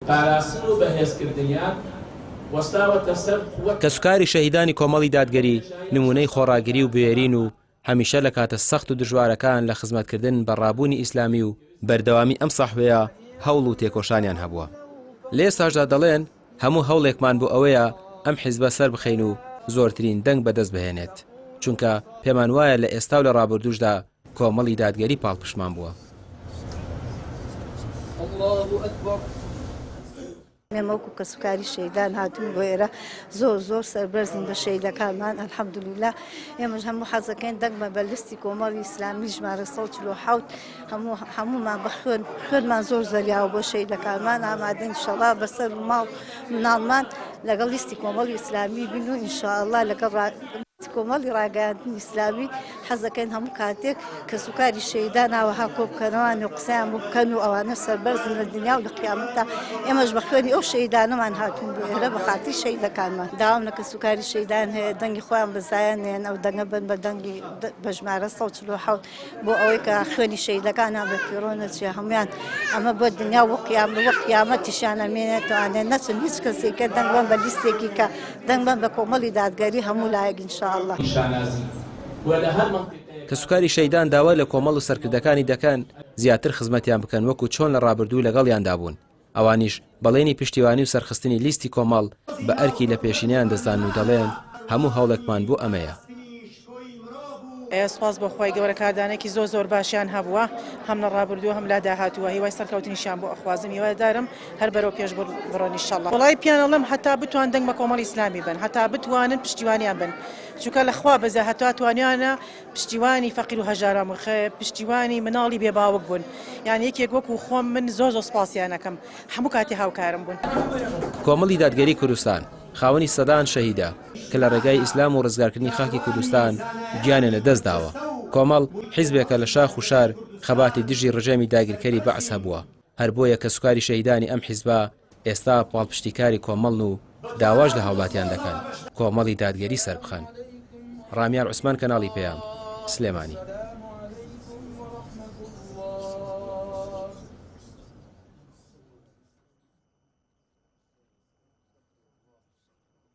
پاراستن و بەهێزکردنیان وەستاوەتە سەر کەسوکاری شەهیدانی کۆمەڵی دادگەری نمونەی خۆڕاگری و بێرین و هەمیشە لە کاتە سەخت و دژوارەکان لە خزمەتکردن بە ڕابوونی ئیسلامی و بەردەوامی ئەم سەحوەیە هەوڵ و تێکۆشانیان هەبووە. لە ئێستاشدا دەڵێن هەموو هەوڵێکمان بۆ ئەوەیە ئەم حیزبە سەر بخەین و زۆرترین دەنگ بەدەست بهێنێت، چونکە پێمان وایە لە ئێستا و لە ڕابردووشدا کۆمەڵی دادگەری پاڵپشمان بووە. ئێمەوەکو کەسوکاری شەیدان هاتوون بۆ ئێرە زۆر سەربەرزین بە شەیدەکانمان ئەلحەمدوللا. ئێمەش هەموو حەزەکەین دەنگمە بە لیستی کۆمەڵی ئیسلامی ژمارە 147 هەموومان بە خوێنمان زۆر زەریاوە بۆ شەیدەکانمان ئامادەین ئینشەڵا بەسەر و ماڵ مناڵمان لەگەڵ لیستی کۆمەڵی ئیسلامی بین و ئینشاءالله لەگەڵ کۆمەڵی ڕاگەاندنی ئیسلامی حەزەکەین هەموو کاتێک کەسوکاری شەیدان ئاوەها کۆ بکەنەوە و قسەیان بکەن و ئەوانە سەربەرزن لە دنیا و لە قیامەتدا. ئێمەش بە خوێنی ئەو شەیدانەمان هاتوون بۆ ئێرە بە خاتری شەیدەکانمان. داوام لە کەسوکاری شەیدان هەیە دەنگی خۆیان بەزایان نێن ئەو دەنگە بن بە دەنگی بە ژمارە 147 بۆ ئەوەی کە خوێنی شەیدەکانان بە پیرۆنەچێ هەمویان ئەمە بۆ دنیا و قیامەتیشان ئەمێنێت توانێت نەچن هیچ کەسێکە دەنگ بن بە لیستێکی کە دەنگ بن بە کۆمەڵی دادگەری هەموو لایەک ئینشاءالله. کەسوکاری شەیدان داوا لە کۆمەڵ و سەرکردەکانی دەکەن زیاتر خزمەتیان بکەن وەکو چۆن لە ڕابردوو لەگەڵیاندا بوون. ئەوانیش بەڵێنی پشتیوانی و سەرخستنی لیستی کۆمەڵ بە ئەرکی لە پێشینیان دەزان و دەڵێن هەموو هەوڵێکمان بۆ ئەمەیە. سپاس بەخوای گەورە کاردانێکی زۆر باشیان هەبووە هەم لە ڕابردووە هەم لا داهاتووە هیوای سەرکەوتنیشان بۆ ئەخوازم هیوادارم هەر بەرەو پێش بڕۆن ئینشەڵڵا. وڵای پیانەڵم هەتا بتوان دەنگ بە کۆمەڵی ئیسلامی بن هەتا بتوانن پشتیوانیان بن چونکە لەخوا بەزە هەتا توانیانە پشتیوانی فەقیر و هەژارە مخێ پشتیوانی مناڵی بێباوک بوون یان یەکێک وەکو خۆم من زۆر سپاسیانەکەم هەموو کاتی هاوکارم بوون. کۆمەڵی دادگەری کوردستان خاوەنی سەدان شەهیدە کە لە ڕێگای ئیسلام و ڕزگارکردنی خاکی کوردستان گیانە لە دەست داوە. کۆمەڵ حیزبێکە لە شاخ و شار خەباتی دژی ڕژێمی داگیرکەری بەعس هەبووە. هەر بۆیە کە سوکاری شەهیدانی ئەم حیزبە ئێستا پاڵپشتیکاری کۆمەڵن و داواش لە هاوڵاتیان دەکەن کۆمەڵی دادگەری سەر بخەن. ڕامیار عوسمان کەناڵی پێیام سلێمانی.